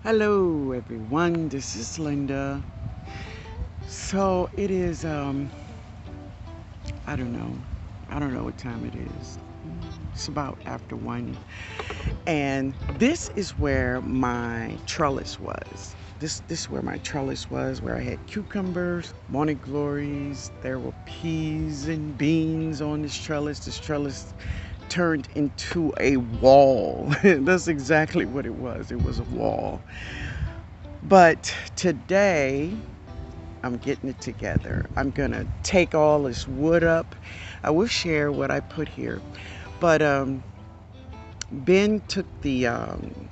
Hello everyone, this is Linda. So it is I don't know. I don't know what time it is. It's about after 1. And this is where my trellis was. This is where my trellis was, where I had cucumbers, morning glories, there were peas and beans on this trellis. This trellis turned into a wall. That's exactly what it was. It was a wall. But today, I'm getting it together. I'm gonna take all this wood up. I will share what I put here. But Ben took um,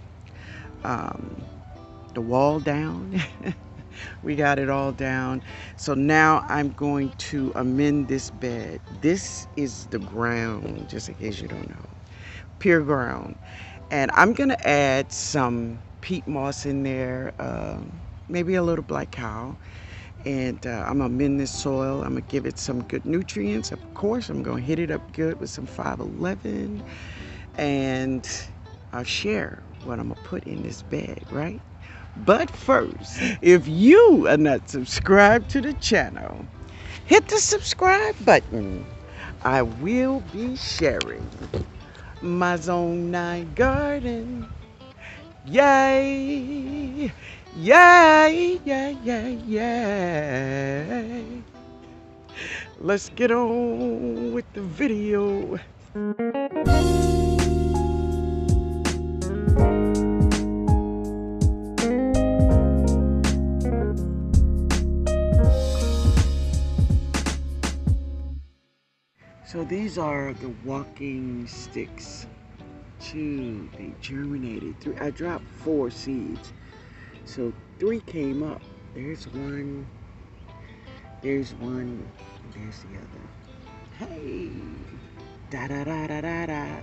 the wall down. We got it all down. So now I'm going to amend this bed. This is the ground, just in case you don't know. Pure ground. And I'm gonna add some peat moss in there, maybe a little black cow. And I'm gonna amend this soil. I'm gonna give it some good nutrients. Of course, I'm gonna hit it up good with some 511, and I'll share what I'm gonna put in this bag, right? But first, if you are not subscribed to the channel, hit the subscribe button. I will be sharing my Zone 9 garden. Yay! Yay! Yay! Yay! Yay! Let's get on with the video. So these are the walking sticks to be germinated. I dropped 4 seeds. So 3 came up. There's one, there's one, there's the other. Hey! Da da da da da da.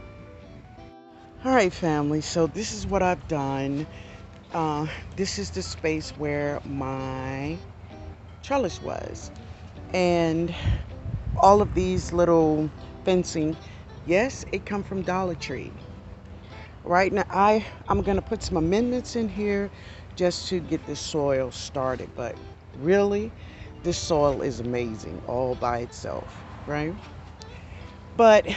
Alright family, so this is what I've done. This is the space where my trellis was. And all of these little fencing, yes, it come from Dollar Tree. Right now, I'm gonna put some amendments in here just to get the soil started. But really, this soil is amazing all by itself, right? But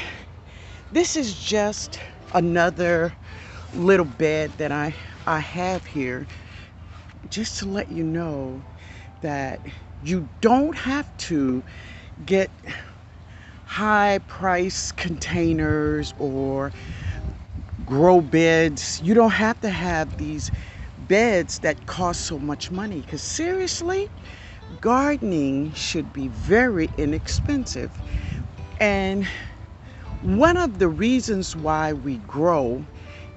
this is just another little bed that I have here, just to let you know that you don't have to get high price containers or grow beds. You don't have to have these beds that cost so much money, because seriously, gardening should be very inexpensive. And one of the reasons why we grow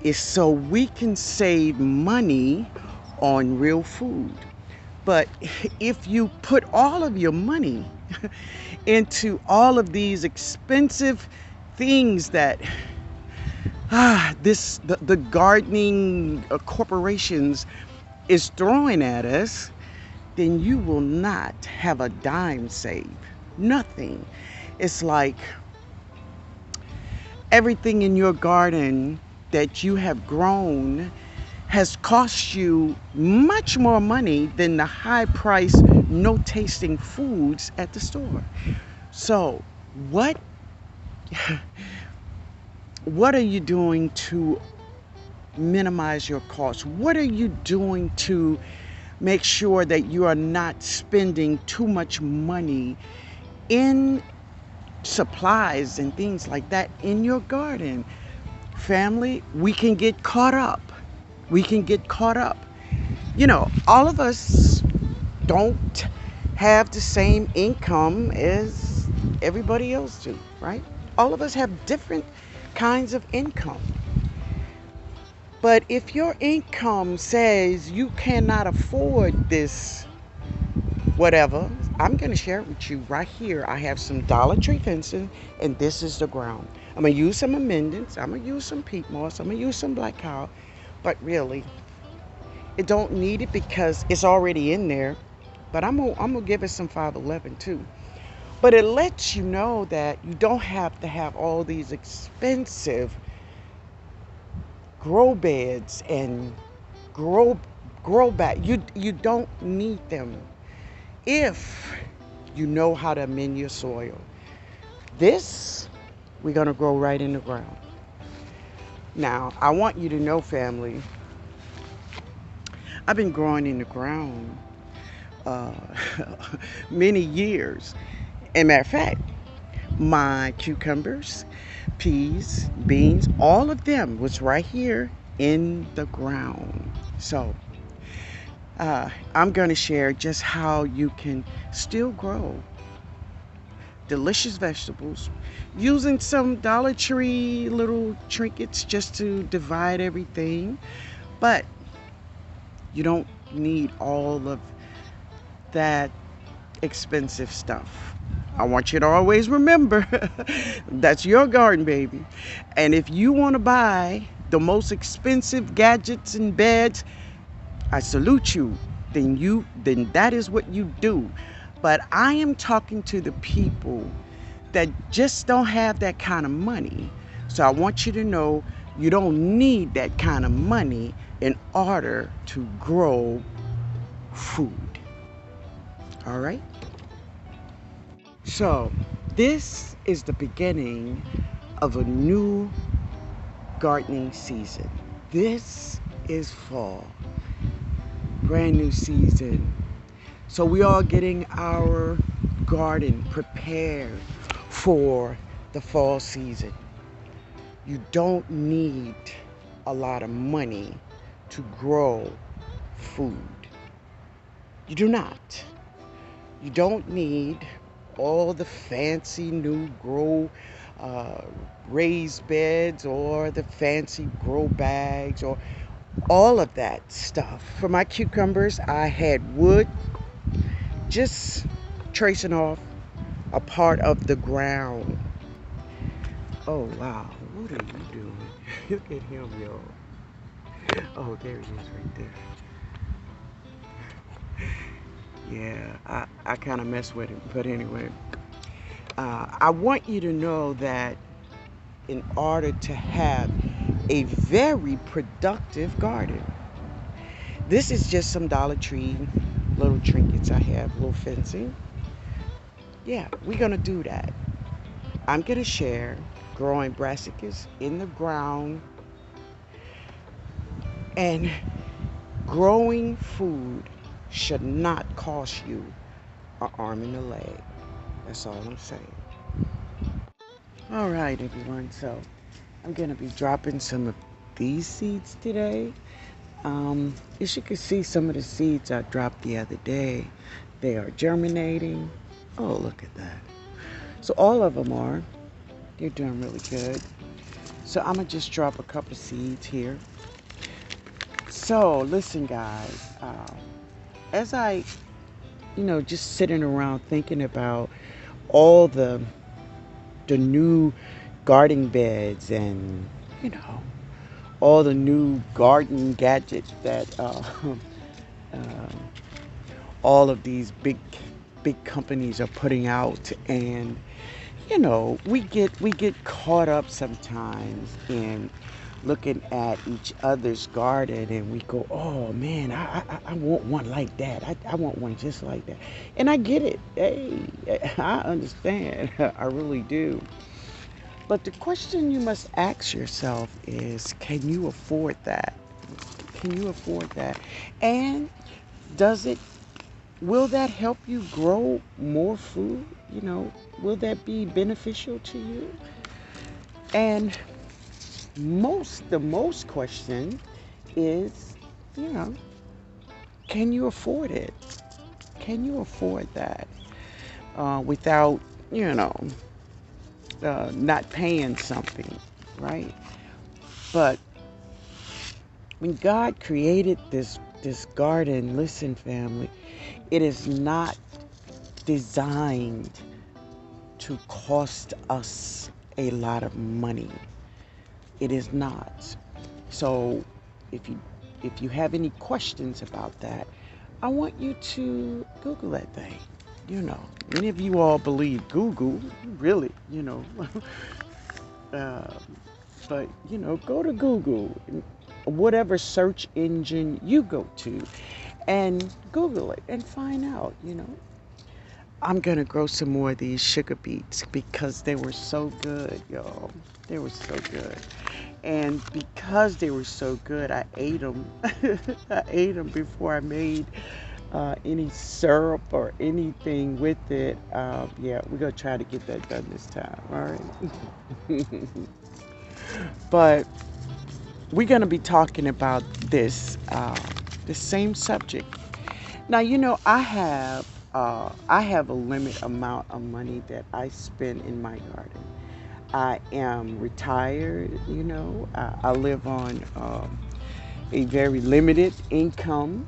is so we can save money on real food. But if you put all of your money into all of these expensive things that the gardening corporations is throwing at us, then you will not have a dime saved. Nothing. It's like everything in your garden that you have grown has cost you much more money than the high price, no tasting foods at the store. So what are you doing to minimize your costs? What are you doing to make sure that you are not spending too much money in supplies and things like that in your garden? Family, we can get caught up. We can get caught up. You know, all of us don't have the same income as everybody else do, right? All of us have different kinds of income. But if your income says you cannot afford this, whatever, I'm going to share it with you right here. I have some Dollar Tree fencing, and this is the ground. I'm going to use some amendments. I'm going to use some peat moss. I'm going to use some black cow. But really, it don't need it because it's already in there. But I'm gonna give it some 511 too. But it lets you know that you don't have to have all these expensive grow beds and grow grow back. You don't need them if you know how to amend your soil. This, we're going to grow right in the ground. Now, I want you to know, family, I've been growing in the ground uh, many years. And matter of fact, my cucumbers, peas, beans, all of them was right here in the ground. So I'm going to share just how you can still grow delicious vegetables using some Dollar Tree little trinkets just to divide everything. But you don't need all of that expensive stuff. I want you to always remember that's your garden, baby. And if you want to buy the most expensive gadgets and beds, I salute you. Then that is what you do. But I am talking to the people that just don't have that kind of money. So I want you to know you don't need that kind of money in order to grow food. All right? So, this is the beginning of a new gardening season. This is fall. Brand new season. So we are getting our garden prepared for the fall season. You don't need a lot of money to grow food. You do not. You don't need all the fancy new raised beds or the fancy grow bags or all of that stuff. For my cucumbers, I had wood just tracing off a part of the ground. Oh wow, what are you doing? Look at him, y'all. Oh, there he is right there. Yeah, I kind of mess with him, but anyway. I want you to know that in order to have a very productive garden, this is just some Dollar Tree little trinkets I have, little fencing. Yeah, we're going to do that. I'm going to share growing brassicas in the ground and growing food should not cost you an arm and a leg. That's all I'm saying. All right, everyone. So I'm going to be dropping some of these seeds today. As you can see, some of the seeds I dropped the other day, they are germinating. Oh, look at that. So all of them are. They're doing really good. So I'm going to just drop a couple of seeds here. So listen, guys. As I, just sitting around thinking about all the new garden beds and, all the new garden gadgets that all of these big companies are putting out, and we get caught up sometimes in looking at each other's garden and we go, oh man, I want one like that. I want one just like that. And I get it. Hey, I understand. I really do. But the question you must ask yourself is, can you afford that? Can you afford that? And will that help you grow more food? Will that be beneficial to you? And the most question is, can you afford it? Can you afford that without, not paying something, right? But when God created this garden, listen, family, it is not designed to cost us a lot of money. It is not. So if you have any questions about that, I want you to Google that thing. Many of you all believe Google, really, uh, but go to Google whatever search engine you go to and Google it and find out, you know. I'm gonna grow some more of these sugar beets because they were so good, y'all. They were so good. And because they were so good, I ate them. I ate them before I made any syrup or anything with it. Yeah, we're gonna try to get that done this time. All right. But we're gonna be talking about the same subject. Now, you know, I have a limit amount of money that I spend in my garden. I am retired, you know. I live on a very limited income.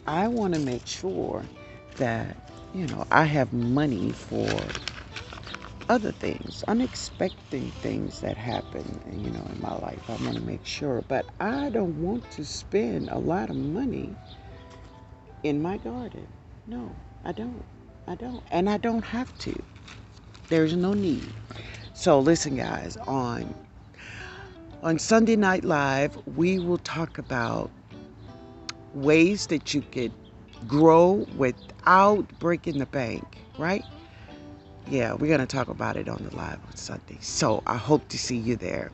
I want to make sure that, you know, I have money for other things, unexpected things that happen, you know, in my life. I want to make sure, but I don't want to spend a lot of money in my garden. No, I don't. I don't. And I don't have to. There's no need. So listen guys, on Sunday Night Live, we will talk about ways that you could grow without breaking the bank, right? Yeah, we're going to talk about it on the live on Sunday. So I hope to see you there.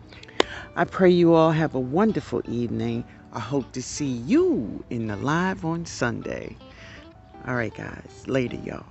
I pray you all have a wonderful evening. I hope to see you in the live on Sunday. All right, guys. Later, y'all.